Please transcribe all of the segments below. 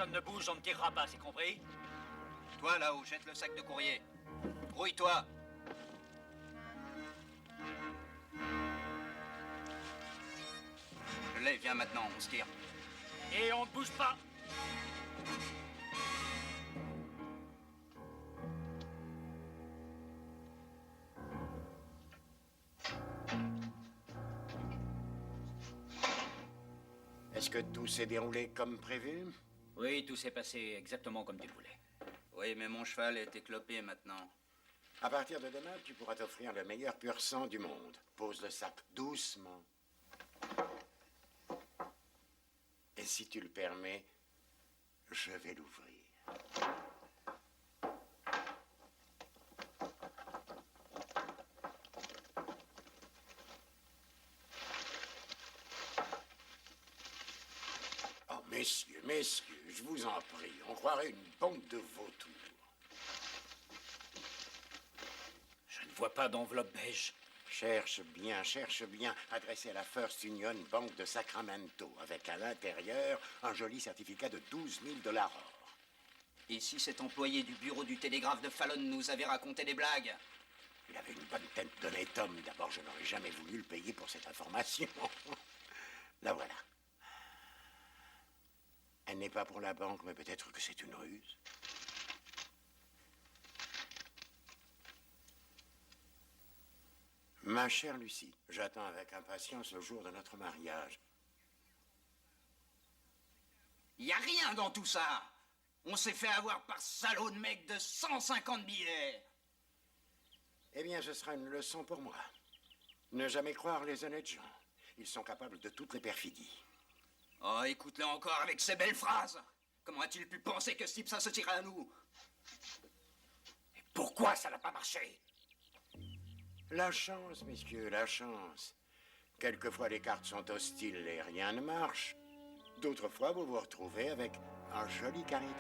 personne ne bouge, on ne tirera pas, c'est compris? Toi, là-haut, jette le sac de courrier. Grouille-toi. Je l'ai, viens maintenant, on se tire. Et on ne bouge pas. Est-ce que tout s'est déroulé comme prévu? Oui, tout s'est passé exactement comme tu le voulais. Oui, mais mon cheval est éclopé maintenant. À partir de demain, tu pourras t'offrir le meilleur pur sang du monde. Pose le sac doucement. Et si tu le permets, je vais l'ouvrir. Oh, messieurs, je vous en prie, on croirait une bande de vautours. Je ne vois pas d'enveloppe beige. Cherche bien, adressé à la First Union Bank de Sacramento, avec à l'intérieur un joli certificat de 12 000 $. Et si cet employé du bureau du télégraphe de Fallon nous avait raconté des blagues? Il avait une bonne tête d'honnête homme. D'abord, je n'aurais jamais voulu le payer pour cette information. La voilà. Elle n'est pas pour la banque, mais peut-être que c'est une ruse. Ma chère Lucie, j'attends avec impatience le jour de notre mariage. Y a rien dans tout ça. On s'est fait avoir par salaud de mec de 150 billets. Eh bien, ce sera une leçon pour moi. Ne jamais croire les honnêtes gens. Ils sont capables de toutes les perfidies. Oh, écoute-le encore avec ces belles phrases. Comment a-t-il pu penser que ce type s'associerait à nous? Et pourquoi ça n'a pas marché? La chance, messieurs, la chance. Quelquefois, les cartes sont hostiles et rien ne marche. D'autres fois, vous vous retrouvez avec un joli Caritas.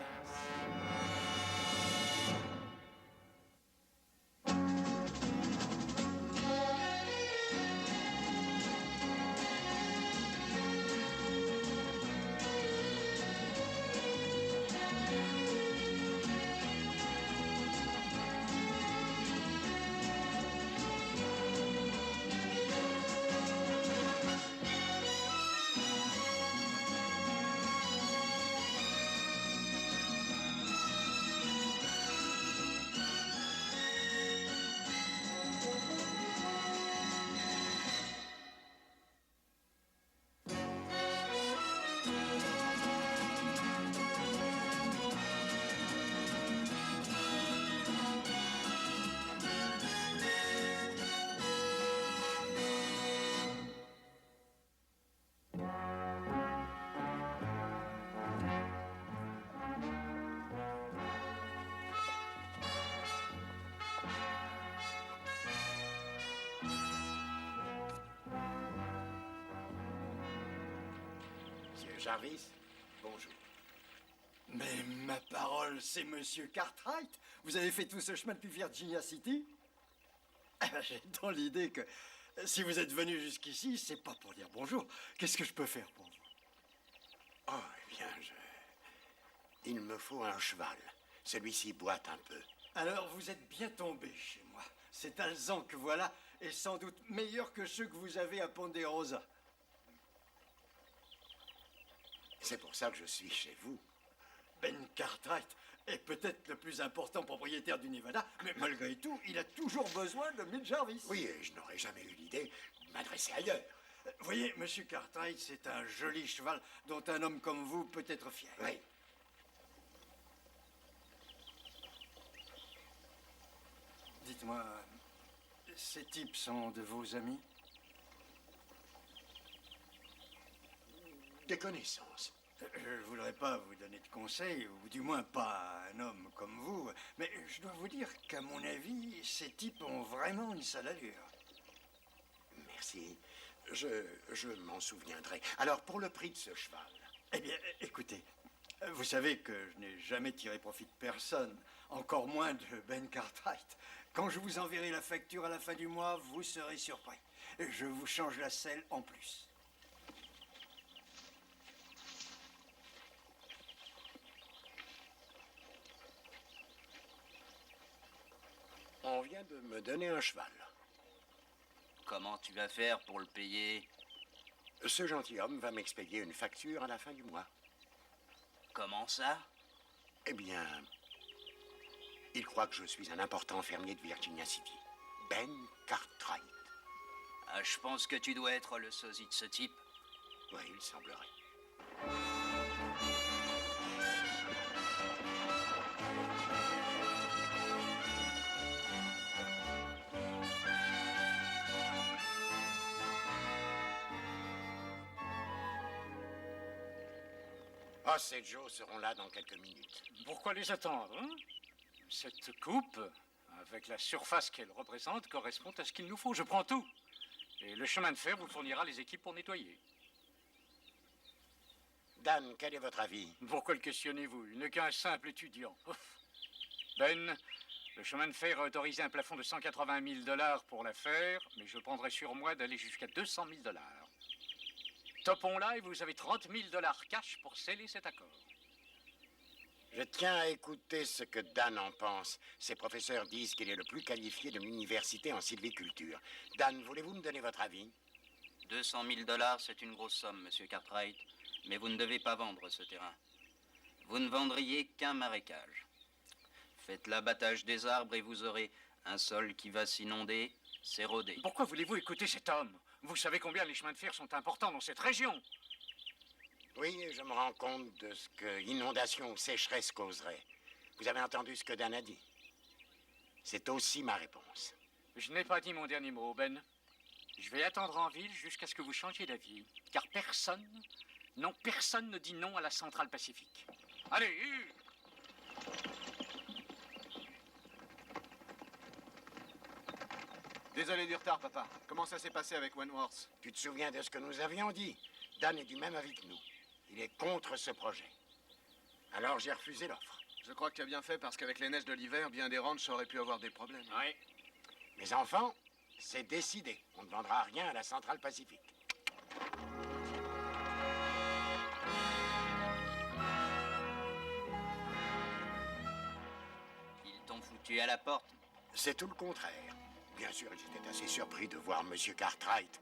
Jarvis, bonjour. Mais ma parole, c'est Monsieur Cartwright. Vous avez fait tout ce chemin depuis Virginia City? J'ai dans l'idée que si vous êtes venu jusqu'ici, c'est pas pour dire bonjour. Qu'est-ce que je peux faire pour vous? Oh, eh bien, il me faut un cheval. Celui-ci boite un peu. Alors, vous êtes bien tombé chez moi. Cet alezan que voilà est sans doute meilleur que ceux que vous avez à Ponderosa. C'est pour ça que je suis chez vous. Ben Cartwright est peut-être le plus important propriétaire du Nevada, mais malgré tout, il a toujours besoin de Milt Jarvis. Oui, et je n'aurais jamais eu l'idée de m'adresser ailleurs. Voyez, Monsieur Cartwright, c'est un joli cheval dont un homme comme vous peut être fier. Oui. Dites-moi, ces types sont de vos amis? Des connaissances. Je ne voudrais pas vous donner de conseils, ou du moins pas un homme comme vous, mais je dois vous dire qu'à mon avis, ces types ont vraiment une sale allure. Merci. Je m'en souviendrai. Alors, pour le prix de ce cheval... Eh bien, écoutez, vous savez que je n'ai jamais tiré profit de personne, encore moins de Ben Cartwright. Quand je vous enverrai la facture à la fin du mois, vous serez surpris. Je vous change la selle en plus. me donner un cheval. Comment tu vas faire pour le payer? Ce gentilhomme va m'expédier une facture à la fin du mois. Comment ça? Eh bien, il croit que je suis un important fermier de Virginia City. Ben Cartwright. Ah, je pense que tu dois être le sosie de ce type. Oui, il semblerait. Hoss et Joe seront là dans quelques minutes. Pourquoi les attendre, hein? Cette coupe, avec la surface qu'elle représente, correspond à ce qu'il nous faut. Je prends tout. Et le chemin de fer vous fournira les équipes pour nettoyer. Dan, quel est votre avis? Pourquoi le questionnez-vous? Il n'est qu'un simple étudiant. Ben, le chemin de fer a autorisé un plafond de 180 000 $ pour l'affaire, mais je prendrai sur moi d'aller jusqu'à 200 000 $. Topons-là et vous avez 30 000 $ cash pour sceller cet accord. Je tiens à écouter ce que Dan en pense. Ses professeurs disent qu'il est le plus qualifié de l'université en sylviculture. Dan, voulez-vous me donner votre avis? 200 000 $, c'est une grosse somme, monsieur Cartwright. Mais vous ne devez pas vendre ce terrain. Vous ne vendriez qu'un marécage. Faites l'abattage des arbres et vous aurez un sol qui va s'inonder, s'éroder. Pourquoi voulez-vous écouter cet homme? Vous savez combien les chemins de fer sont importants dans cette région. Oui, je me rends compte de ce que inondation ou sécheresse causerait. Vous avez entendu ce que Dan a dit. C'est aussi ma réponse. Je n'ai pas dit mon dernier mot, Ben. Je vais attendre en ville jusqu'à ce que vous changiez d'avis. Car personne, non, personne ne dit non à la centrale Pacifique. Allez, Désolé du retard, papa. Comment ça s'est passé avec Wentworth? Tu te souviens de ce que nous avions dit? Dan est du même avis que nous. Il est contre ce projet. Alors j'ai refusé l'offre. Je crois que tu as bien fait parce qu'avec les neiges de l'hiver, bien des ranchs auraient pu avoir des problèmes. oui. Mes enfants, c'est décidé. On ne vendra rien à la centrale Pacifique. Ils t'ont foutu à la porte. C'est tout le contraire. Bien sûr, j'étais assez surpris de voir M. Cartwright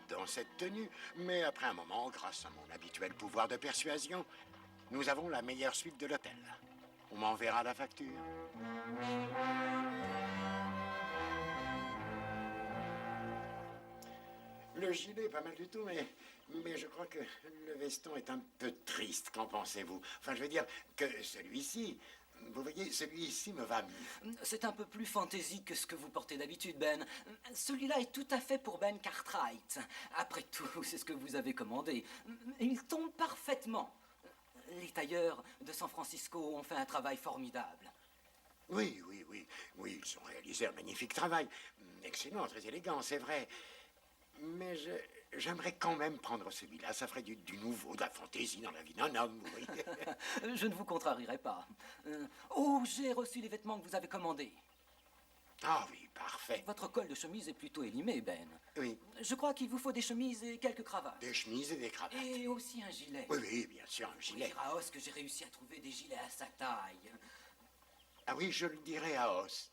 dans cette tenue, mais après un moment, grâce à mon habituel pouvoir de persuasion, nous avons la meilleure suite de l'hôtel. On m'enverra la facture. Le gilet est pas mal du tout, mais je crois que le veston est un peu triste. Qu'en pensez-vous? Enfin, je veux dire que celui-ci, vous voyez, celui-ci me va mieux. C'est un peu plus fantaisie que ce que vous portez d'habitude, Ben. Celui-là est tout à fait pour Ben Cartwright. Après tout, c'est ce que vous avez commandé. Il tombe parfaitement. Les tailleurs de San Francisco ont fait un travail formidable. Oui, ils ont réalisé un magnifique travail. Excellent, très élégant, c'est vrai. Mais j'aimerais quand même prendre celui-là. Ça ferait du nouveau, de la fantaisie dans la vie d'un homme, vous voyez. Je ne vous contrarierai pas. Oh, j'ai reçu les vêtements que vous avez commandés. Ah oui, parfait. Votre col de chemise est plutôt élimé, Ben. Oui, Je crois qu'il vous faut des chemises et quelques cravates. des chemises et des cravates. Et aussi un gilet. Oui, bien sûr, un Faut gilet. dire à Os que j'ai réussi à trouver des gilets à sa taille. Ah oui, je le dirai à Os.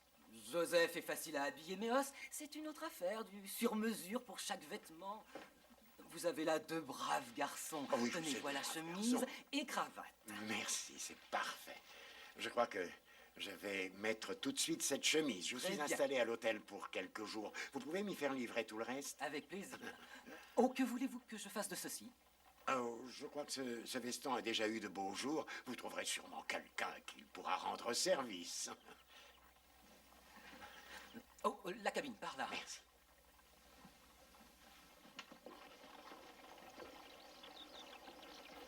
Joseph est facile à habiller, mais Os, c'est une autre affaire, du sur-mesure pour chaque vêtement. Vous avez là deux braves garçons. Ah oui, je Tenez, sais, voilà deux braves chemise garçons. et cravate. Merci, c'est parfait. Je crois que je vais mettre tout de suite cette chemise. Je Très suis bien. installé à l'hôtel pour quelques jours. Vous pouvez m'y faire livrer tout le reste? Avec plaisir. Oh, que voulez-vous que je fasse de ceci? Oh, je crois que ce veston a déjà eu de beaux jours. Vous trouverez sûrement quelqu'un qui pourra rendre service. Oh, la cabine, par là. Merci.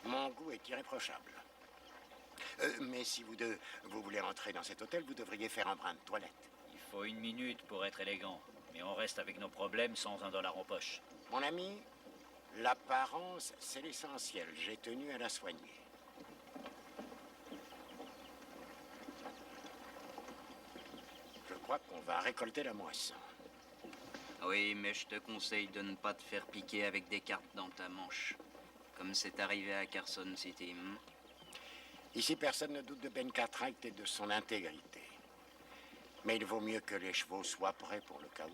Mon goût est irréprochable. Mais si vous voulez entrer dans cet hôtel, vous devriez faire un brin de toilette. Il faut 1 minute pour être élégant. Mais on reste avec nos problèmes sans $1 en poche. Mon ami, l'apparence, c'est l'essentiel. J'ai tenu à la soigner. Je crois qu'on va récolter la moisson. Oui, mais je te conseille de ne pas te faire piquer avec des cartes dans ta manche. Comme c'est arrivé à Carson City. Ici, personne ne doute de Ben Cartwright et de son intégrité. Mais il vaut mieux que les chevaux soient prêts pour le cas où.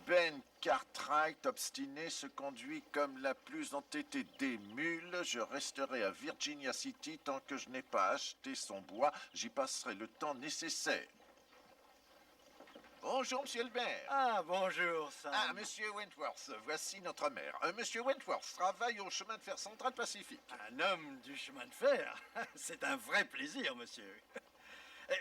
Ben Cartwright, obstiné, se conduit comme la plus entêtée des mules. Je resterai à Virginia City tant que je n'ai pas acheté son bois. J'y passerai le temps nécessaire. Bonjour, monsieur le maire. Ah, bonjour, Sam. Ah, monsieur Wentworth, voici notre maire. Monsieur Wentworth travaille au chemin de fer central Pacifique. Un homme du chemin de fer. C'est un vrai plaisir, monsieur.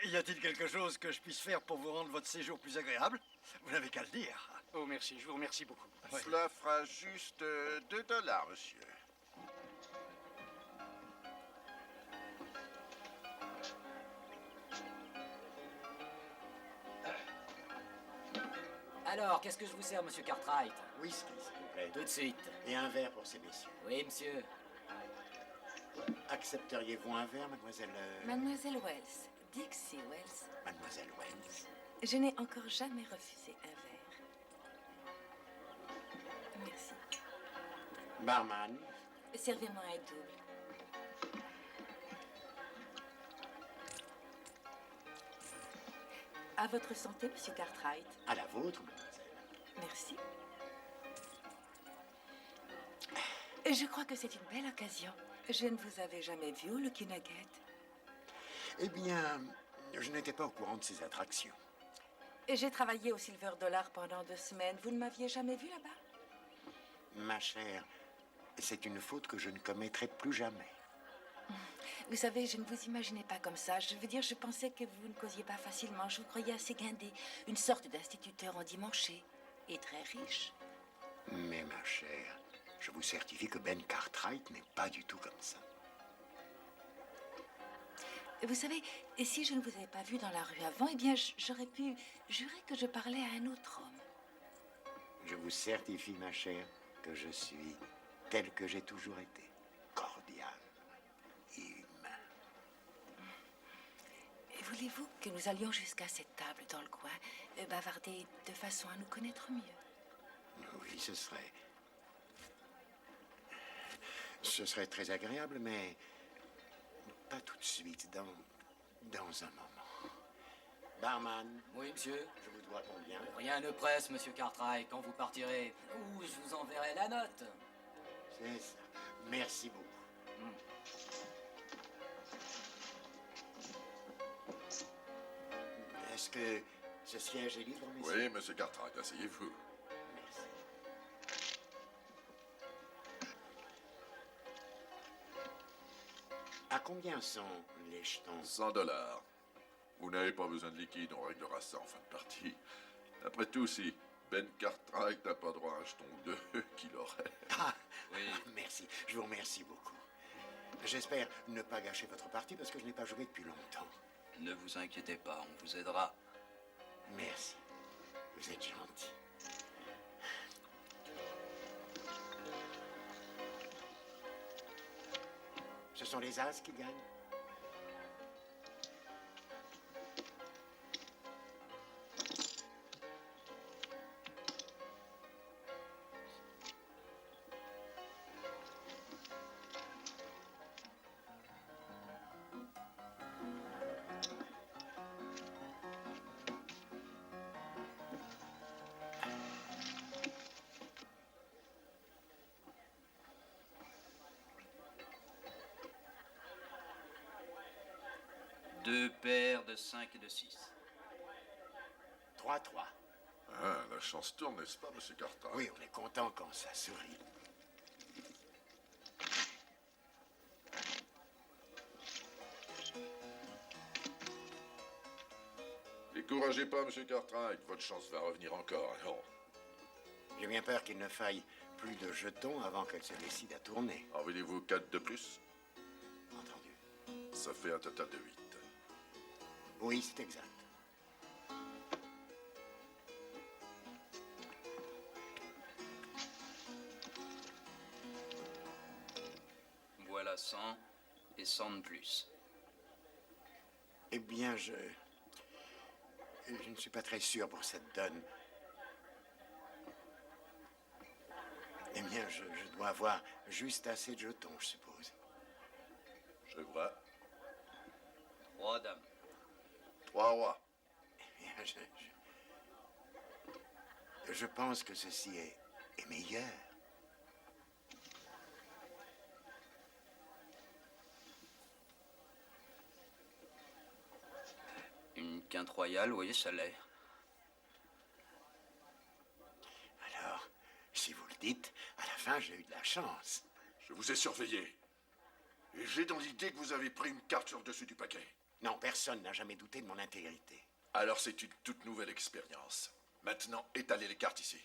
Y a-t-il quelque chose que je puisse faire pour vous rendre votre séjour plus agréable? Vous n'avez qu'à le dire. Oh, merci, je vous remercie beaucoup. Oui. Cela fera juste $2, monsieur. Alors, qu'est-ce que je vous sers, monsieur Cartwright? Whisky, s'il vous plaît. Tout de suite. Et un verre pour ces messieurs. Oui, monsieur. Accepteriez-vous un verre, mademoiselle... Mademoiselle Wells, Dixie Wells, Mademoiselle Wells? je n'ai encore jamais refusé un verre. Merci. Barman? Servez-moi un double. À votre santé, monsieur Cartwright. À la vôtre, mademoiselle. Merci. Je crois que c'est une belle occasion. Je ne vous avais jamais vu au Lucky Nugget. Eh bien, je n'étais pas au courant de ces attractions. J'ai travaillé au Silver Dollar pendant 2 semaines. Vous ne m'aviez jamais vu là-bas? Ma chère, c'est une faute que je ne commettrai plus jamais. Vous savez, je ne vous imaginais pas comme ça. Je veux dire, je pensais que vous ne causiez pas facilement. Je vous croyais assez guindé. Une sorte d'instituteur endimanché. Et très riche. Mais ma chère, je vous certifie que Ben Cartwright n'est pas du tout comme ça. Vous savez, et si je ne vous avais pas vu dans la rue avant, eh bien, j'aurais pu jurer que je parlais à un autre homme. Je vous certifie, ma chère, que je suis tel que j'ai toujours été. Cordial et humain. Et voulez-vous que nous allions jusqu'à cette table dans le coin, bavarder de façon à nous connaître mieux? Oui, ce serait très agréable, mais pas tout de suite, dans un moment. Barman, Oui, monsieur. je vous dois combien? Rien ne presse, monsieur Cartwright, quand vous partirez. Ou je vous enverrai la note. C'est ça. Merci beaucoup. Est-ce que ce siège est libre, messieurs? Oui, monsieur Cartwright, asseyez-vous. Merci. À combien sont les jetons? $100. Vous n'avez pas besoin de liquide, on réglera ça en fin de partie. Après tout, si Ben Cartwright n'a pas droit à un jeton ou deux, qu'il aurait. Ah, Oui. merci, je vous remercie beaucoup. J'espère ne pas gâcher votre partie parce que je n'ai pas joué depuis longtemps. Ne vous inquiétez pas, on vous aidera. Merci, vous êtes gentil. Ce sont les As qui gagnent? Deux paires de 5 et de 6. 3-3. Ah, la chance tourne, n'est-ce pas, monsieur Cartwright? Oui, on est content quand ça sourit. Découragez pas, monsieur Cartwright, votre chance va revenir encore. Non. J'ai bien peur qu'il ne faille plus de jetons avant qu'elle se décide à tourner. En voulez-vous 4 de plus? Entendu? Ça fait un total de 8. Oui, c'est exact. Voilà 100 et 100 de plus. Eh bien, je ne suis pas très sûr pour cette donne. Eh bien, je dois avoir juste assez de jetons, je suppose. Je vois. Roi, dame. 3 rois. Eh bien, je pense que ceci est meilleur. Une quinte royale, oui, ça l'est. Alors, si vous le dites, à la fin, j'ai eu de la chance. Je vous ai surveillé. Et j'ai dans l'idée que vous avez pris une carte sur le dessus du paquet. Non, personne n'a jamais douté de mon intégrité. Alors c'est une toute nouvelle expérience. Maintenant, étalez les cartes ici.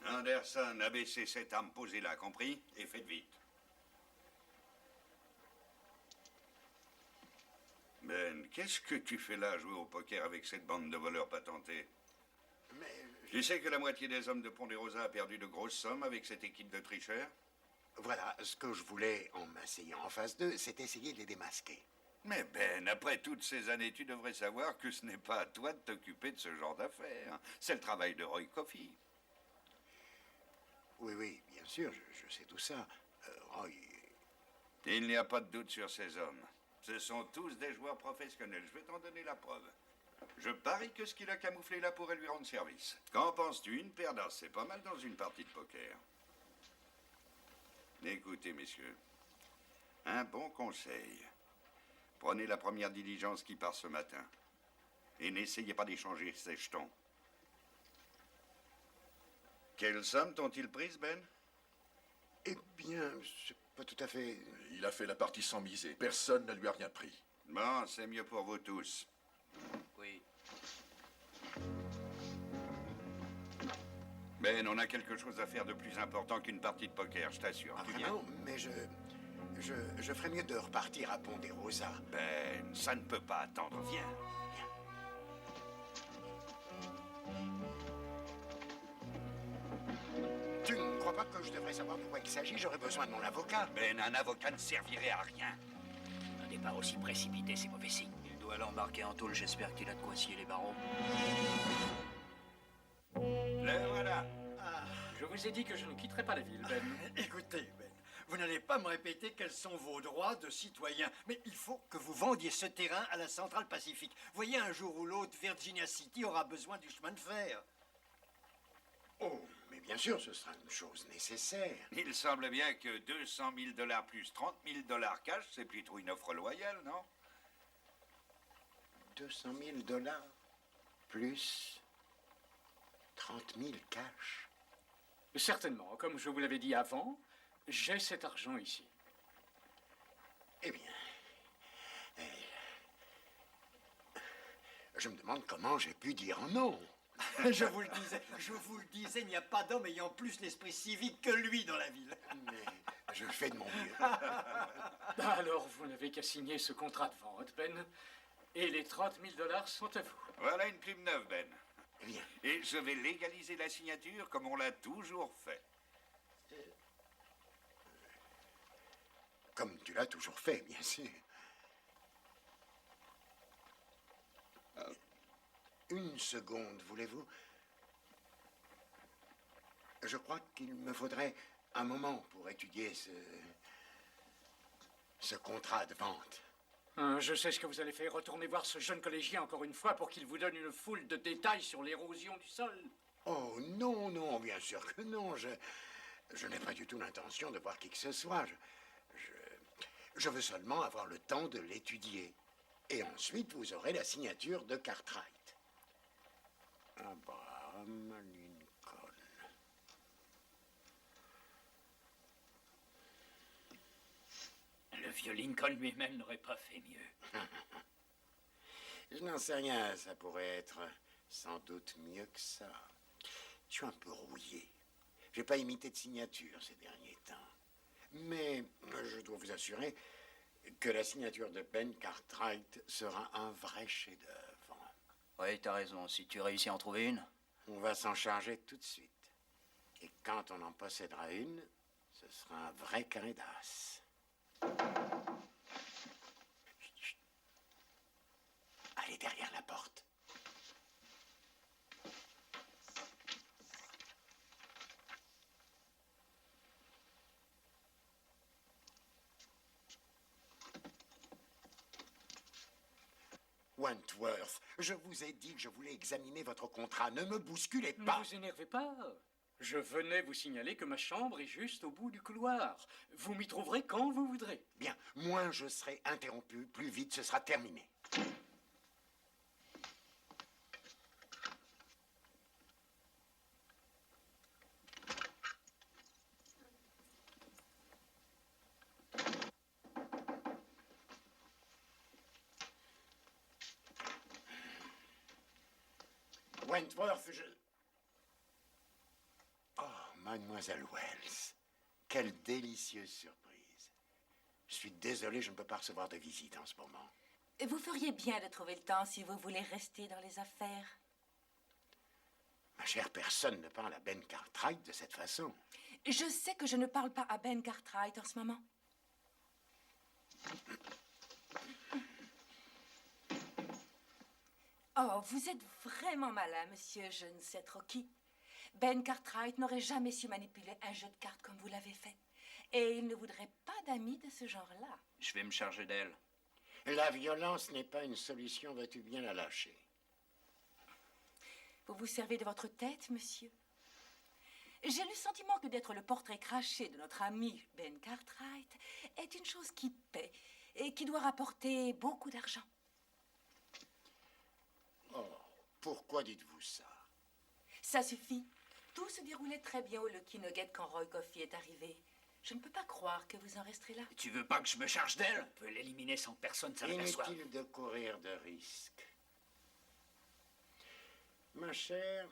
Anderson, abaissez cette arme, posez-la, compris? Et faites vite. Ben, qu'est-ce que tu fais là, jouer au poker avec cette bande de voleurs patentés? Mais Tu sais que la moitié des hommes de Ponderosa a perdu de grosses sommes avec cette équipe de tricheurs? voilà, ce que je voulais en m'asseyant en face d'eux, c'est essayer de les démasquer. Mais Ben, après toutes ces années, tu devrais savoir que ce n'est pas à toi de t'occuper de ce genre d'affaires. C'est le travail de Roy Coffey. Oui, oui, bien sûr, je sais tout ça. Roy, Il n'y a pas de doute sur ces hommes. Ce sont tous des joueurs professionnels. Je vais t'en donner la preuve. Je parie que ce qu'il a camouflé là pourrait lui rendre service. Qu'en penses-tu? Une paire d'as, c'est pas mal dans une partie de poker. Écoutez, messieurs, un bon conseil. Prenez la première diligence qui part ce matin. Et n'essayez pas d'échanger ces jetons. Quelle somme t'ont-ils prise, Ben? eh bien, c'est pas tout à fait... Il a fait la partie sans miser. Personne ne lui a rien pris. Bon, c'est mieux pour vous tous. Oui. Ben, on a quelque chose à faire de plus important qu'une partie de poker, je t'assure. Ah, Tu viens? vraiment, mais je ferais mieux de repartir à Ponderosa. Ben, ça ne peut pas attendre. Viens. Tu ne crois pas que je devrais savoir de quoi il s'agit? J'aurais besoin de mon avocat. Ben, un avocat ne servirait à rien. Un départ aussi précipité, c'est mauvais signe. Il doit l'embarquer en tôle, j'espère qu'il a de quoi scier les barreaux. Le voilà. Je vous ai dit que je ne quitterai pas la ville, Ben. Écoutez, Ben, vous n'allez pas me répéter quels sont vos droits de citoyen, mais il faut que vous vendiez ce terrain à la Centrale Pacifique. Voyez, un jour ou l'autre, Virginia City aura besoin du chemin de fer. Oh, mais bien sûr, ce sera une chose nécessaire. Il semble bien que 200 000 $ plus 30 000 $ cash, c'est plutôt une offre loyale, non? 200 000 $ plus 30 000 cash. Certainement, comme je vous l'avais dit avant, j'ai cet argent ici. Eh bien, je me demande comment j'ai pu dire non. Je vous le disais, il n'y a pas d'homme ayant plus l'esprit civique que lui dans la ville. Mais je fais de mon mieux. Alors, vous n'avez qu'à signer ce contrat de vente, Ben. Et les 30 000 $ sont à vous. Voilà une plume neuve, Ben. Eh bien, Et je vais légaliser la signature comme on l'a toujours fait. comme tu l'as toujours fait, bien sûr. Une seconde, voulez-vous? Je crois qu'il me faudrait un moment pour étudier ce contrat de vente. Je sais ce que vous allez faire. Retournez voir ce jeune collégien encore une fois pour qu'il vous donne une foule de détails sur l'érosion du sol. Oh, non, non, bien sûr que non. Je n'ai pas du tout l'intention de voir qui que ce soit. Je veux seulement avoir le temps de l'étudier. Et ensuite, vous aurez la signature de Cartwright. Abraham Lincoln. Le vieux Lincoln lui-même n'aurait pas fait mieux. Je n'en sais rien, ça pourrait être sans doute mieux que ça. Je suis un peu rouillé. J'ai pas imité de signature ces derniers temps. Mais je dois vous assurer que la signature de Ben Cartwright sera un vrai chef-d'œuvre. Oui, t'as raison. Si tu réussis à en trouver une. On va s'en charger tout de suite. Et quand on en possédera une, ce sera un vrai carré d'as. Chut. Allez derrière la porte. Wentworth, je vous ai dit que je voulais examiner votre contrat. Ne me bousculez Ne pas. vous énervez pas. Je venais vous signaler que ma chambre est juste au bout du couloir. Vous m'y trouverez quand vous voudrez. Bien, moins je serai interrompu, plus vite ce sera terminé. Wentworth, Oh, mademoiselle Wells, quelle délicieuse surprise. Je suis désolé, je ne peux pas recevoir de visite en ce moment. Vous feriez bien de trouver le temps si vous voulez rester dans les affaires. Ma chère, personne ne parle à Ben Cartwright de cette façon. Je sais que je ne parle pas à Ben Cartwright en ce moment. Oh, vous êtes vraiment malin, monsieur je ne sais trop qui. Ben Cartwright n'aurait jamais su manipuler un jeu de cartes comme vous l'avez fait. Et il ne voudrait pas d'amis de ce genre-là. Je vais me charger d'elle. La violence n'est pas une solution, vas-tu bien la lâcher? Vous vous servez de votre tête, monsieur? J'ai le sentiment que d'être le portrait craché de notre ami Ben Cartwright est une chose qui paie et qui doit rapporter beaucoup d'argent. Oh, pourquoi dites-vous ça? Ça suffit. Tout se déroulait très bien au Lucky Nugget quand Roy Coffey est arrivé. Je ne peux pas croire que vous en resterez là. Tu veux pas que je me charge d'elle? On peut l'éliminer sans personne s'en aperçoive. Inutile de courir de risques. Ma chère,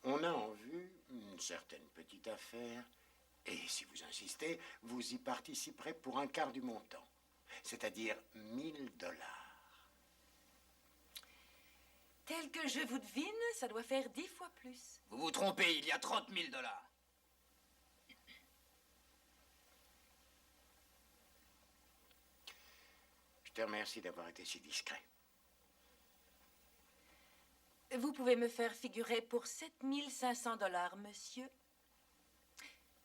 on a en vue une certaine petite affaire, et si vous insistez, vous y participerez pour un quart du montant, c'est-à-dire 1000 $. Tel que je vous devine, ça doit faire 10 fois plus. Vous vous trompez, il y a 30 000 $. Je te remercie d'avoir été si discret. Vous pouvez me faire figurer pour 7 500 $, monsieur.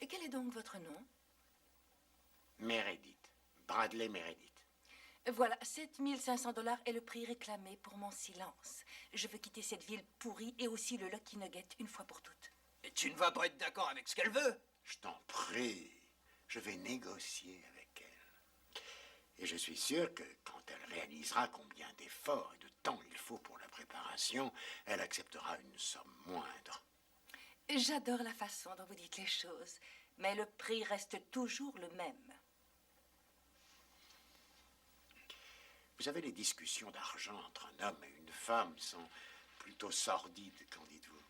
Et quel est donc votre nom? Meredith. Bradley Meredith. Voilà, 7 500 $ est le prix réclamé pour mon silence. Je veux quitter cette ville pourrie et aussi le Lucky Nugget une fois pour toutes. Et tu ne vas pas être d'accord avec ce qu'elle veut? Je t'en prie. Je vais négocier avec elle. Et je suis sûr que quand elle réalisera combien d'efforts et de temps il faut pour la préparation, elle acceptera une somme moindre. J'adore la façon dont vous dites les choses, mais le prix reste toujours le même. Vous savez, les discussions d'argent entre un homme et une femme sont plutôt sordides, qu'en dites-vous?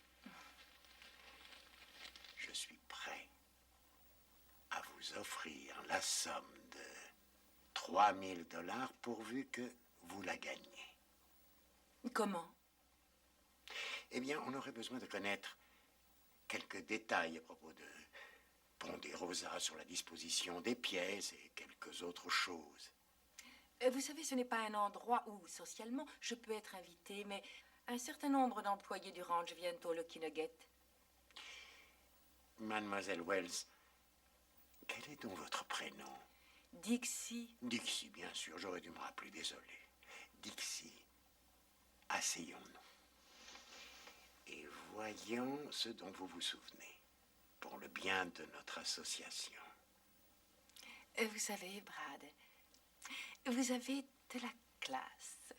Je suis prêt à vous offrir la somme de 3 000 $ pourvu que vous la gagniez. Comment? Eh bien, on aurait besoin de connaître quelques détails à propos de Ponderosa sur la disposition des pièces et quelques autres choses. Vous savez, ce n'est pas un endroit où, socialement, je peux être invitée, mais un certain nombre d'employés du ranch viennent au Lucky Nugget. Mademoiselle Wells, quel est donc votre prénom? Dixie. Dixie, bien sûr, j'aurais dû me rappeler, désolé. Dixie, asseyons-nous. Et voyons ce dont vous vous souvenez, pour le bien de notre association. Vous savez, Brad, vous avez de la classe.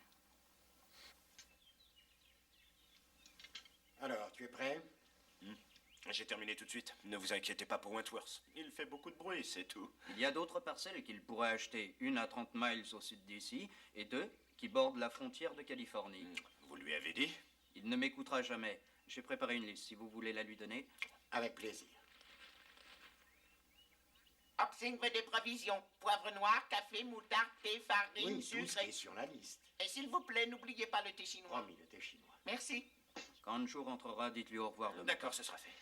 Alors, tu es prêt? J'ai terminé tout de suite. Ne vous inquiétez pas pour Wentworth. Il fait beaucoup de bruit, c'est tout. Il y a d'autres parcelles qu'il pourrait acheter, une à 30 miles au sud d'ici et deux qui bordent la frontière de Californie. Vous lui avez dit? Il ne m'écoutera jamais. J'ai préparé une liste, si vous voulez la lui donner. Avec plaisir. Obtiendrez des provisions. Poivre noir, café, moutarde, thé, farine, Oui, tout ce sucre. qui est sur la liste. Et s'il vous plaît, n'oubliez pas le thé chinois. Promis, le thé chinois. Merci. Quand Joe rentrera, dites-lui au revoir demain. D'accord, ce sera fait.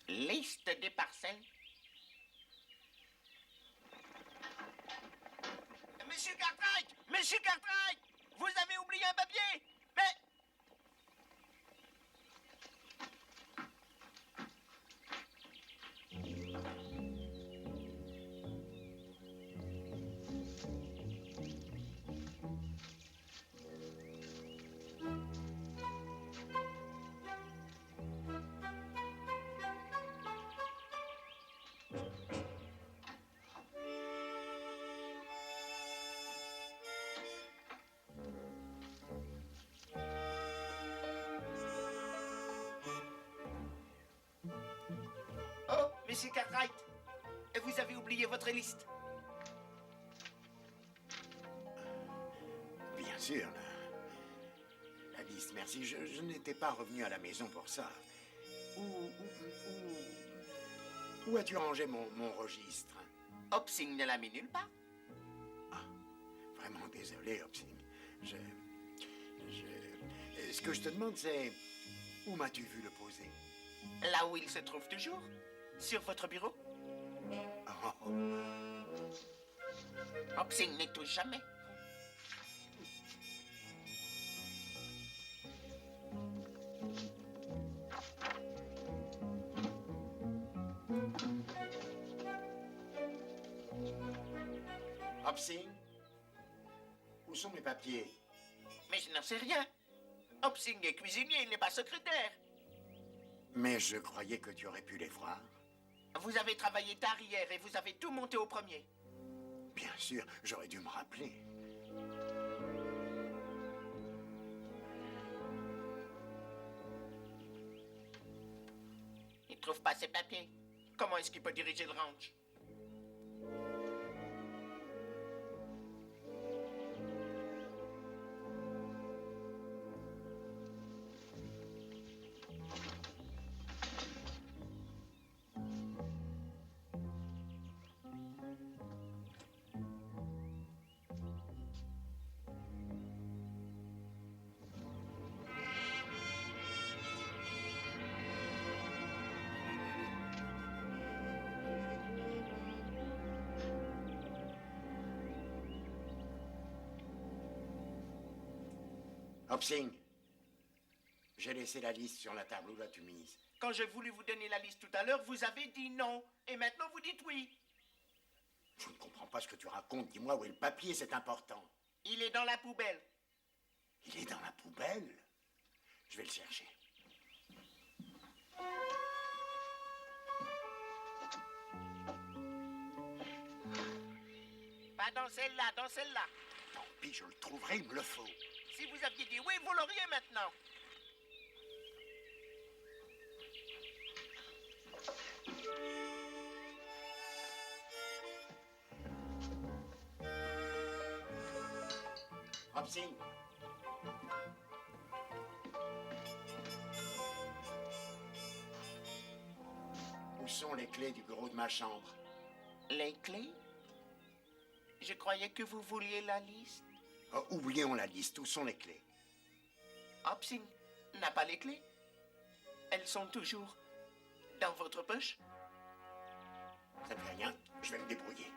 Liste des parcelles. Monsieur Cartwright! Monsieur Cartwright! Vous avez oublié un papier! Mais... Monsieur Cartwright, vous avez oublié votre liste. Bien sûr, la liste, merci. Je n'étais pas revenu à la maison pour ça. Où as-tu rangé mon registre? Hopsing ne l'a mis nulle part. Vraiment désolé, Hopsing. Ce que je te demande, c'est... Où m'as-tu vu le poser? Là où il se trouve toujours. Sur votre bureau. Oh. Hopsing n'y touche jamais. Hopsing? Où sont mes papiers? Mais je n'en sais rien. Hopsing est cuisinier, il n'est pas secrétaire. Mais je croyais que tu aurais pu les voir. Vous avez travaillé tard hier et vous avez tout monté au premier. Bien sûr, j'aurais dû me rappeler. Il ne trouve pas ses papiers. Comment est-ce qu'il peut diriger le ranch? Hopsing, j'ai laissé la liste sur la table. Où l'as-tu mise? Quand j'ai voulu vous donner la liste tout à l'heure, vous avez dit non. Et maintenant, vous dites oui. Je ne comprends pas ce que tu racontes. Dis-moi où est le papier, c'est important. Il est dans la poubelle. Il est dans la poubelle? Je vais le chercher. Pas dans celle-là, dans celle-là. Tant pis, je le trouverai, il me le faut. Si vous aviez dit oui, vous l'auriez maintenant. Hopsing. Où sont les clés du bureau de ma chambre? Les clés? Je croyais que vous vouliez la liste. Oh, oublions la liste. Où sont les clés? Hopsing n'a pas les clés. Elles sont toujours dans votre poche. Ça ne fait rien. Je vais me débrouiller.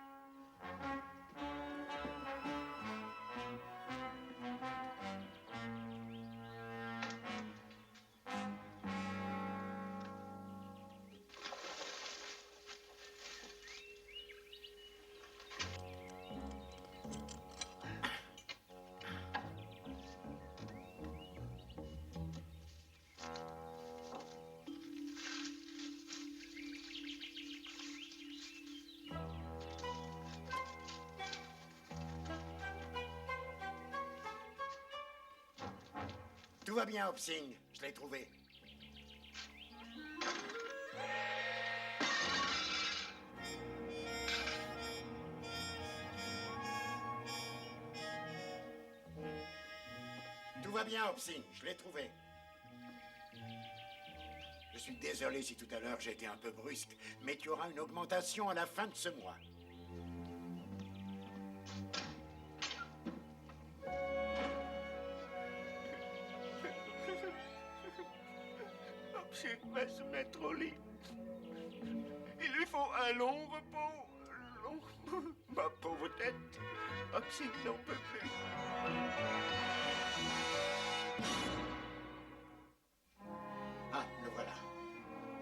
Tout va bien, Hopsing. Je l'ai trouvé. Tout va bien, Hopsing. Je l'ai trouvé. Je suis désolé si tout à l'heure j'ai été un peu brusque, mais tu auras une augmentation à la fin de ce mois. Hopsing va se mettre au lit. Il lui faut un long repos. Ma pauvre tête. Hopsing n'en peut plus. Ah, le voilà.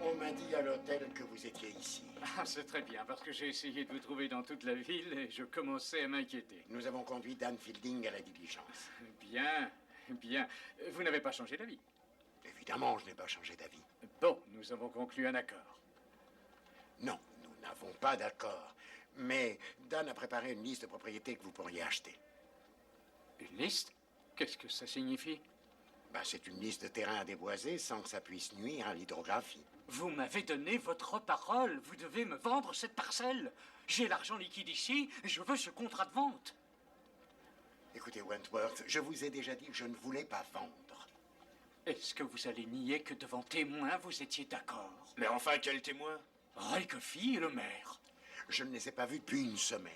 On m'a dit à l'hôtel que vous étiez ici. Ah, c'est très bien, parce que j'ai essayé de vous trouver dans toute la ville et je commençais à m'inquiéter. Nous avons conduit Dan Fielding à la diligence. Bien, bien. Vous n'avez pas changé d'avis? Évidemment, je n'ai pas changé d'avis. Bon, nous avons conclu un accord. Non, nous n'avons pas d'accord. Mais Dan a préparé une liste de propriétés que vous pourriez acheter. Une liste? Qu'est-ce que ça signifie? C'est une liste de terrains à déboiser sans que ça puisse nuire à l'hydrographie. Vous m'avez donné votre parole. Vous devez me vendre cette parcelle. J'ai l'argent liquide ici et je veux ce contrat de vente. Écoutez, Wentworth, je vous ai déjà dit que je ne voulais pas vendre. Est-ce que vous allez nier que devant témoins, vous étiez d'accord? Mais enfin, quel témoin? Raycoffy et le maire. Je ne les ai pas vus depuis une semaine.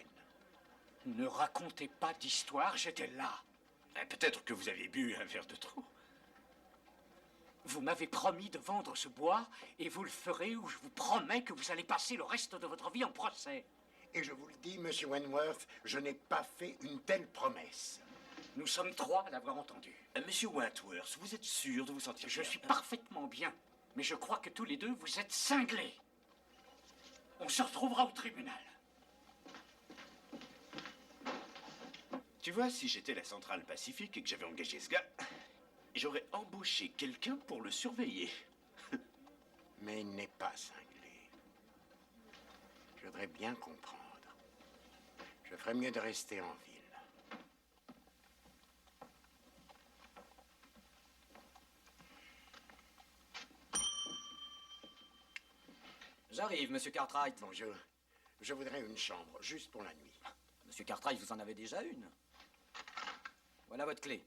Ne racontez pas d'histoire, j'étais là. Peut-être que vous avez bu un verre de trop. Vous m'avez promis de vendre ce bois, et vous le ferez, ou je vous promets que vous allez passer le reste de votre vie en procès. Et je vous le dis, Monsieur Wentworth, je n'ai pas fait une telle promesse. Nous sommes 3 à l'avoir entendu. Monsieur Wentworth, vous êtes sûr de vous sentir Je bien? suis parfaitement bien, mais je crois que tous les deux, vous êtes cinglés. On se retrouvera au tribunal. Tu vois, si j'étais la Centrale Pacifique et que j'avais engagé ce gars, j'aurais embauché quelqu'un pour le surveiller. Mais il n'est pas cinglé. Je voudrais bien comprendre. Je ferais mieux de rester en ville. J'arrive, Monsieur Cartwright. Bonjour. Je voudrais une chambre, juste pour la nuit. Monsieur Cartwright, vous en avez déjà une. Voilà votre clé.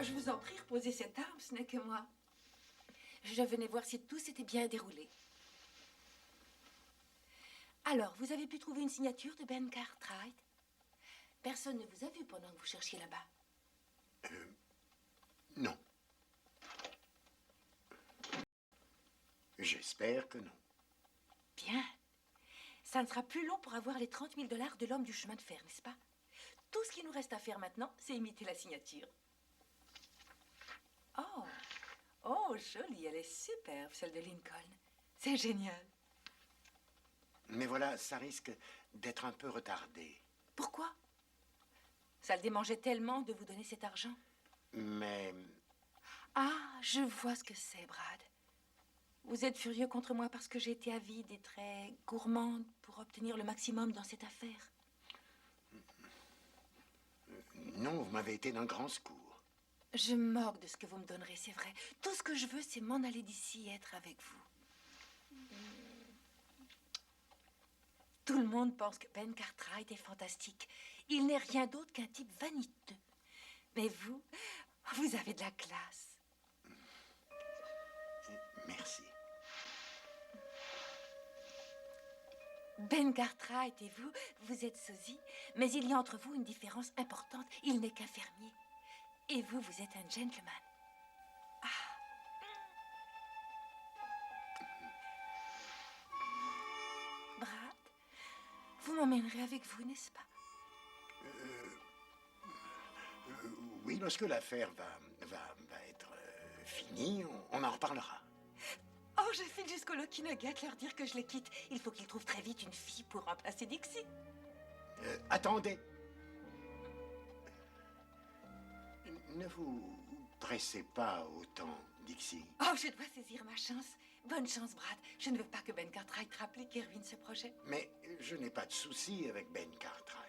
Je vous en prie, reposez cette arme, ce n'est que moi. Je venais voir si tout s'était bien déroulé. Alors, vous avez pu trouver une signature de Ben Cartwright? Personne ne vous a vu pendant que vous cherchiez là-bas. Non. J'espère que non. Bien. Ça ne sera plus long pour avoir les 30 000 $ de l'homme du chemin de fer, n'est-ce pas? Tout ce qu'il nous reste à faire maintenant, c'est imiter la signature. Oh, oh, jolie, elle est superbe, celle de Lincoln. C'est génial. Mais voilà, ça risque d'être un peu retardé. Pourquoi? Ça le démangeait tellement de vous donner cet argent. Mais Ah, je vois ce que c'est, Brad. Vous êtes furieux contre moi parce que j'ai été avide et très gourmande pour obtenir le maximum dans cette affaire. non, vous m'avez été d'un grand secours. Je me moque de ce que vous me donnerez, c'est vrai. Tout ce que je veux, c'est m'en aller d'ici et être avec vous. Tout le monde pense que Ben Cartwright est fantastique. Il n'est rien d'autre qu'un type vaniteux. Mais vous, vous avez de la classe. Merci. Ben Cartwright et vous, vous êtes sosie, mais il y a entre vous une différence importante. Il n'est qu'un fermier. Et vous, vous êtes un gentleman. Ah. Brad, vous m'emmènerez avec vous, n'est-ce pas? Oui, lorsque l'affaire va être finie, on en reparlera. Oh, je file jusqu'au Lucky Nugget leur dire que je les quitte. Il faut qu'ils trouvent très vite une fille pour remplacer Dixie. Attendez. Ne vous pressez pas autant, Dixie. Oh, je dois saisir ma chance. Bonne chance, Brad. Je ne veux pas que Ben Cartwright rapplique et ruine ce projet. Mais je n'ai pas de souci avec Ben Cartwright.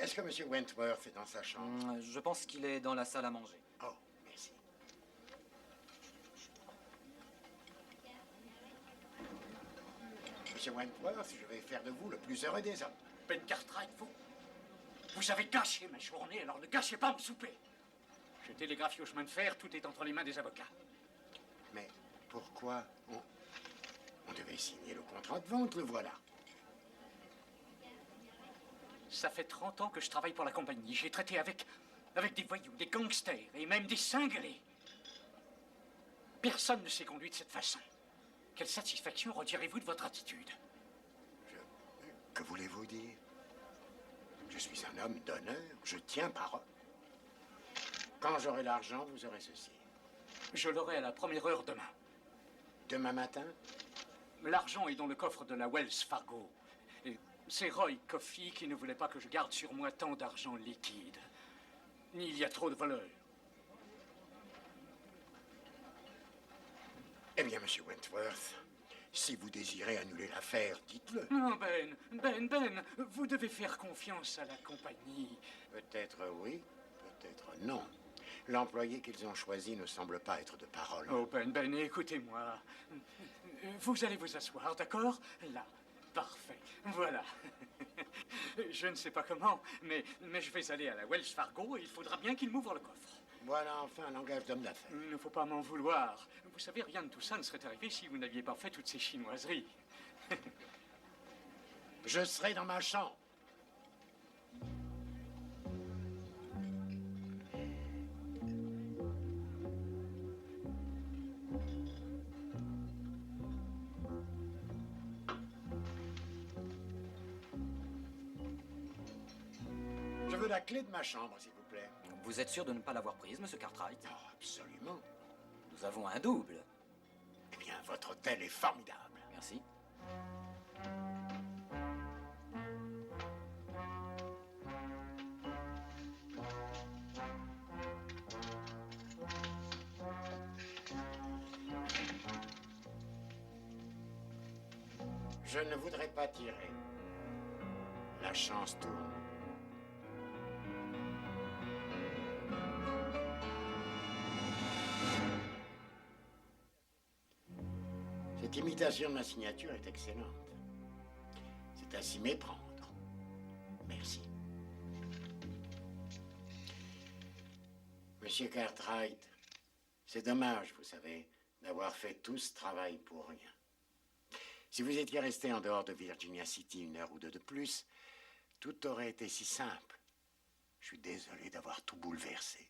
Est-ce que M. Wentworth est dans sa chambre? Je pense qu'il est dans la salle à manger. Oh, merci. Monsieur Wentworth, je vais faire de vous le plus heureux des hommes. Ben Cartwright, vous avez gâché ma journée, alors ne gâchez pas mon souper. J'ai télégraphié au chemin de fer, tout est entre les mains des avocats. Mais pourquoi on devait signer le contrat de vente, le voilà. Ça fait 30 ans que je travaille pour la compagnie. J'ai traité avec des voyous, des gangsters et même des cinglés. Personne ne s'est conduit de cette façon. Quelle satisfaction retirez-vous de votre attitude? Que voulez-vous dire? Je suis un homme d'honneur, je tiens parole. Quand j'aurai l'argent, vous aurez ceci. Je l'aurai à la première heure demain. Demain matin? L'argent est dans le coffre de la Wells Fargo. Et c'est Roy Coffey qui ne voulait pas que je garde sur moi tant d'argent liquide. Il y a trop de voleurs. Eh bien, Monsieur Wentworth, si vous désirez annuler l'affaire, dites-le. Non, Ben, vous devez faire confiance à la compagnie. Peut-être oui, peut-être non. L'employé qu'ils ont choisi ne semble pas être de parole. Oh, Ben, écoutez-moi. Vous allez vous asseoir, d'accord? Là. Parfait. Voilà. Je ne sais pas comment, mais je vais aller à la Wells Fargo et il faudra bien qu'il m'ouvre le coffre. Voilà enfin un langage d'homme d'affaires. Il ne faut pas m'en vouloir. Vous savez, rien de tout ça ne serait arrivé si vous n'aviez pas fait toutes ces chinoiseries. Je serai dans ma chambre. Je veux la clé de ma chambre, s'il vous plaît. Vous êtes sûr de ne pas l'avoir prise, Monsieur Cartwright? Oh, absolument. Nous avons un double. Eh bien, votre hôtel est formidable. Merci. Je ne voudrais pas tirer. La chance tourne. Cette imitation de ma signature est excellente. C'est à s'y méprendre. Merci. Monsieur Cartwright, c'est dommage, vous savez, d'avoir fait tout ce travail pour rien. Si vous étiez resté en dehors de Virginia City une heure ou deux de plus, tout aurait été si simple. Je suis désolé d'avoir tout bouleversé.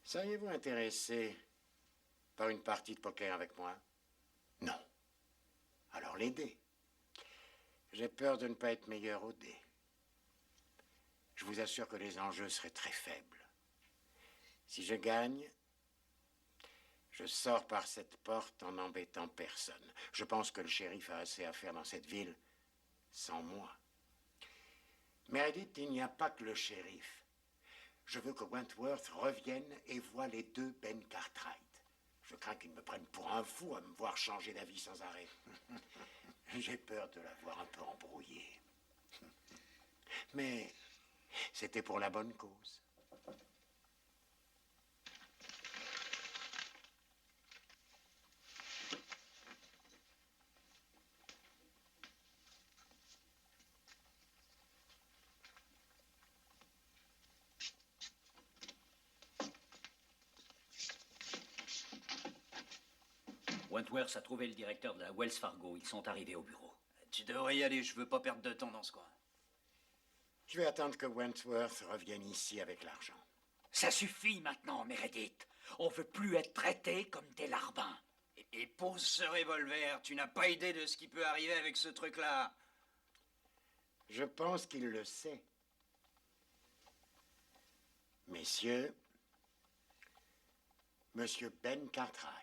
Seriez-vous intéressé par une partie de poker avec moi? Non. Alors les dés. J'ai peur de ne pas être meilleur aux dés. Je vous assure que les enjeux seraient très faibles. Si je gagne, je sors par cette porte en n'embêtant personne. Je pense que le shérif a assez à faire dans cette ville sans moi. Meredith, il n'y a pas que le shérif. Je veux que Wentworth revienne et voie les deux Ben Cartwright. Je crains qu'ils me prennent pour un fou à me voir changer d'avis sans arrêt. J'ai peur de l'avoir un peu embrouillé. Mais c'était pour la bonne cause. Wentworth a trouvé le directeur de la Wells Fargo. Ils sont arrivés au bureau. Tu devrais y aller, je veux pas perdre de temps dans ce coin. Je vais attendre que Wentworth revienne ici avec l'argent. Ça suffit maintenant, Meredith. On veut plus être traités comme des larbins. Et pose ce revolver, tu n'as pas idée de ce qui peut arriver avec ce truc-là. Je pense qu'il le sait. Messieurs, Monsieur Ben Cartwright,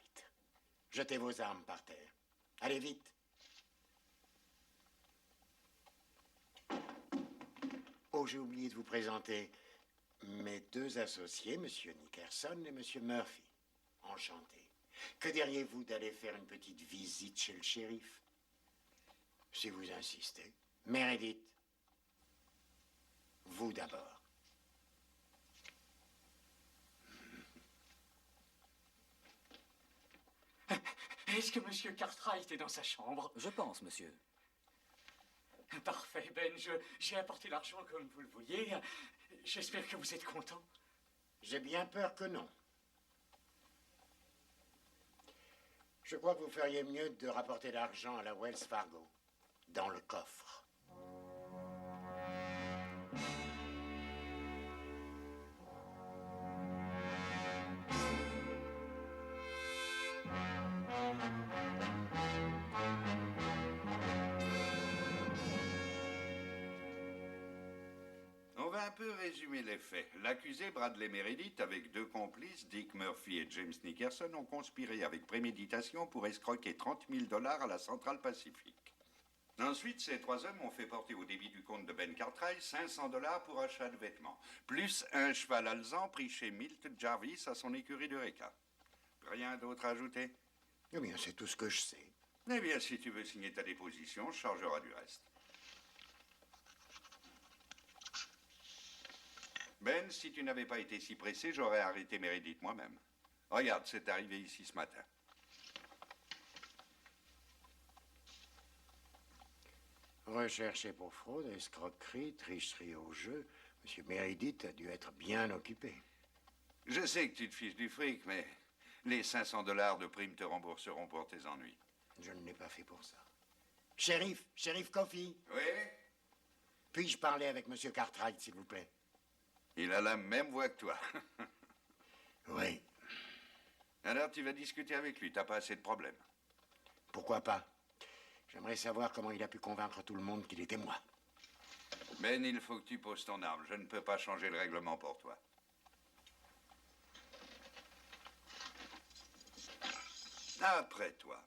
jetez vos armes par terre. Allez vite. Oh, j'ai oublié de vous présenter mes deux associés, Monsieur Nickerson et Monsieur Murphy. Enchanté. Que diriez-vous d'aller faire une petite visite chez le shérif? Si vous insistez. Meredith, Vous d'abord. Est-ce que Monsieur Cartwright est dans sa chambre? Je pense, monsieur. Parfait, Ben. J'ai apporté l'argent comme vous le vouliez. J'espère que vous êtes content. J'ai bien peur que non. Je crois que vous feriez mieux de rapporter l'argent à la Wells Fargo, dans le coffre. On va un peu résumer les faits. L'accusé Bradley Meredith, avec 2 complices, Dick Murphy et James Nickerson, ont conspiré avec préméditation pour escroquer 30 000 $ à la Centrale Pacifique. Ensuite, ces 3 hommes ont fait porter au débit du compte de Ben Cartwright 500 $ pour achat de vêtements, plus un cheval alezan pris chez Milt Jarvis à son écurie de Reka. Rien d'autre à ajouter? Eh bien, c'est tout ce que je sais. Eh bien, si tu veux signer ta déposition, je chargerai du reste. Ben, si tu n'avais pas été si pressé, j'aurais arrêté Meredith moi-même. Regarde, c'est arrivé ici ce matin. Recherché pour fraude, escroquerie, tricherie au jeu, M. Meredith a dû être bien occupé. Je sais que tu te fiches du fric, mais les 500 $ de prime te rembourseront pour tes ennuis. Je ne l'ai pas fait pour ça. Shérif Coffey. Oui? Puis-je parler avec M. Cartwright, s'il vous plaît? Il a la même voix que toi. Oui. Alors tu vas discuter avec lui, t'as pas assez de problèmes. Pourquoi pas? J'aimerais savoir comment il a pu convaincre tout le monde qu'il était moi. Ben, il faut que tu poses ton arme. Je ne peux pas changer le règlement pour toi. Après toi.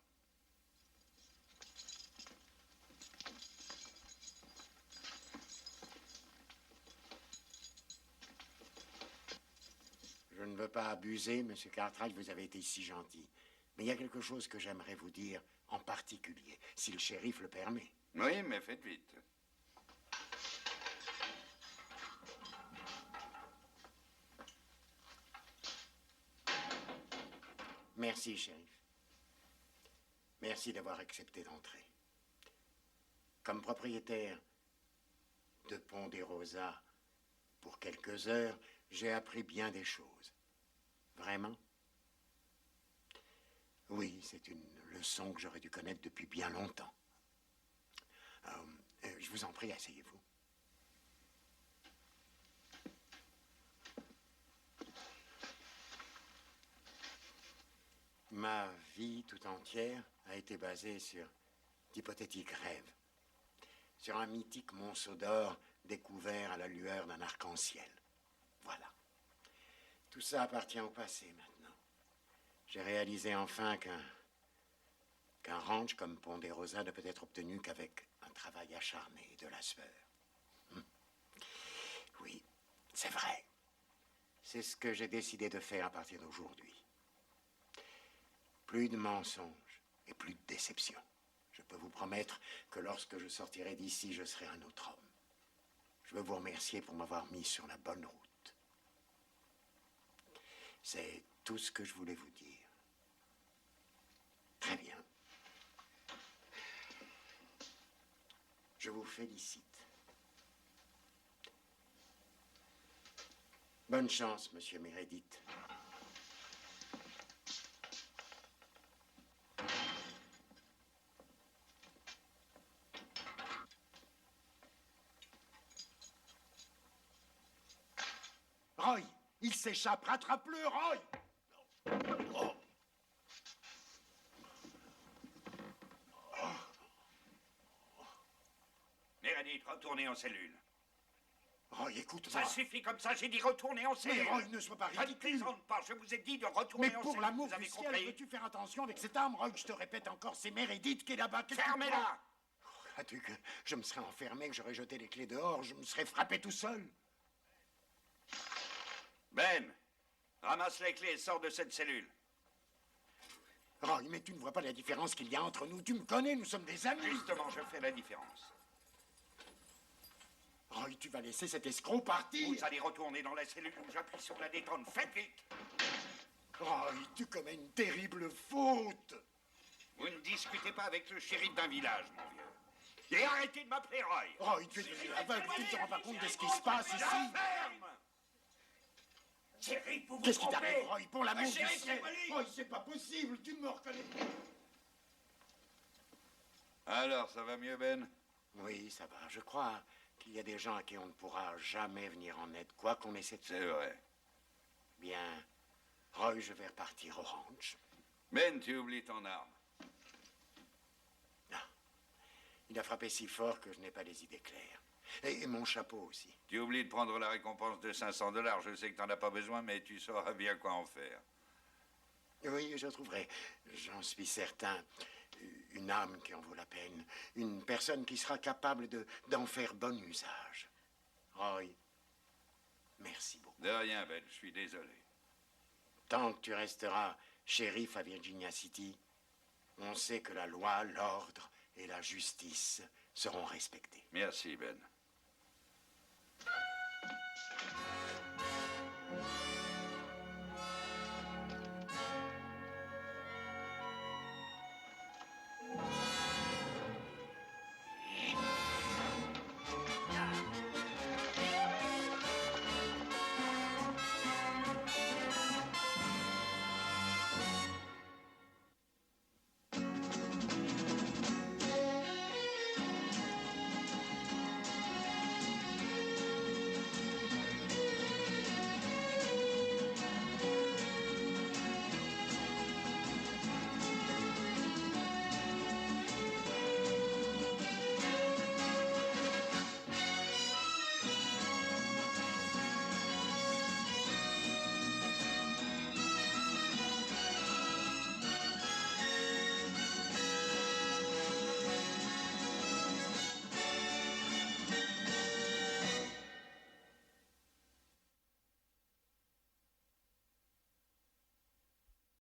Je ne veux pas abuser, M. Cartwright, vous avez été si gentil. Mais il y a quelque chose que j'aimerais vous dire en particulier, si le shérif le permet. Oui, mais faites vite. Merci, shérif. Merci d'avoir accepté d'entrer. Comme propriétaire de Ponderosa, pour quelques heures, j'ai appris bien des choses. Vraiment? Oui, c'est une leçon que j'aurais dû connaître depuis bien longtemps. Je vous en prie, asseyez-vous. Ma vie tout entière a été basée sur d'hypothétiques rêves, sur un mythique monceau d'or découvert à la lueur d'un arc-en-ciel. Voilà. Tout ça appartient au passé maintenant. J'ai réalisé enfin qu'un ranch comme Ponderosa ne peut être obtenu qu'avec un travail acharné et de la sueur. Oui, c'est vrai. C'est ce que j'ai décidé de faire à partir d'aujourd'hui. Plus de mensonges et plus de déceptions. Je peux vous promettre que lorsque je sortirai d'ici, je serai un autre homme. Je veux vous remercier pour m'avoir mis sur la bonne route. C'est tout ce que je voulais vous dire. Très bien. Je vous félicite. Bonne chance, Monsieur Meredith. Roy, il s'échappe, rattrape-le, Roy! Oh. Meredith, retournez en cellule. Roy, écoute-moi. Ça suffit comme ça, j'ai dit retourner en cellule. Mais Roy, ne sois pas ridicule. Je ne plaisante pas, je vous ai dit de retourner Mais en pour cellule. l'amour vous avez du ciel, compris? veux-tu faire attention avec cette arme, Roy? Je te répète encore, c'est Meredith qui est là-bas. Fermez-la! As-tu que je me serais enfermé, que j'aurais jeté les clés dehors, je me serais frappé tout seul? Ben, ramasse les clés et sors de cette cellule. Roy, mais tu ne vois pas la différence qu'il y a entre nous. Tu me connais, nous sommes des amis. Justement, je fais la différence. Roy, tu vas laisser cet escroc partir. Vous allez retourner dans la cellule où j'appuie sur la détente. Faites vite. Roy, tu commets une terrible faute. Vous ne discutez pas avec le shérif d'un village, mon vieux. Et arrêtez de m'appeler Roy. Roy, tu es devenu aveugle, tu ne te rends pas compte de ce qui se passe ici. Ferme. Shérif, vous vous Qu'est-ce qui trompez. t'arrive, Roy? Pour l'amour du Shérif, ciel. c'est pas lui. Roy, c'est pas possible, tu ne me reconnais pas. Alors, ça va mieux, Ben? Oui, ça va. Je crois qu'il y a des gens à qui on ne pourra jamais venir en aide, quoi qu'on essaie de faire. C'est vrai. Bien. Roy, je vais repartir au ranch. Ben, tu oublies ton arme. Il a frappé si fort que je n'ai pas les idées claires. Et mon chapeau aussi. Tu oublies de prendre la récompense de 500 $. Je sais que t'en as pas besoin, mais tu sauras bien quoi en faire. Oui, je trouverai, j'en suis certain, une âme qui en vaut la peine. Une personne qui sera capable d'en faire bon usage. Roy, merci beaucoup. De rien, Ben, je suis désolé. Tant que tu resteras shérif à Virginia City, on sait que la loi, l'ordre et la justice seront respectés. Merci, Ben.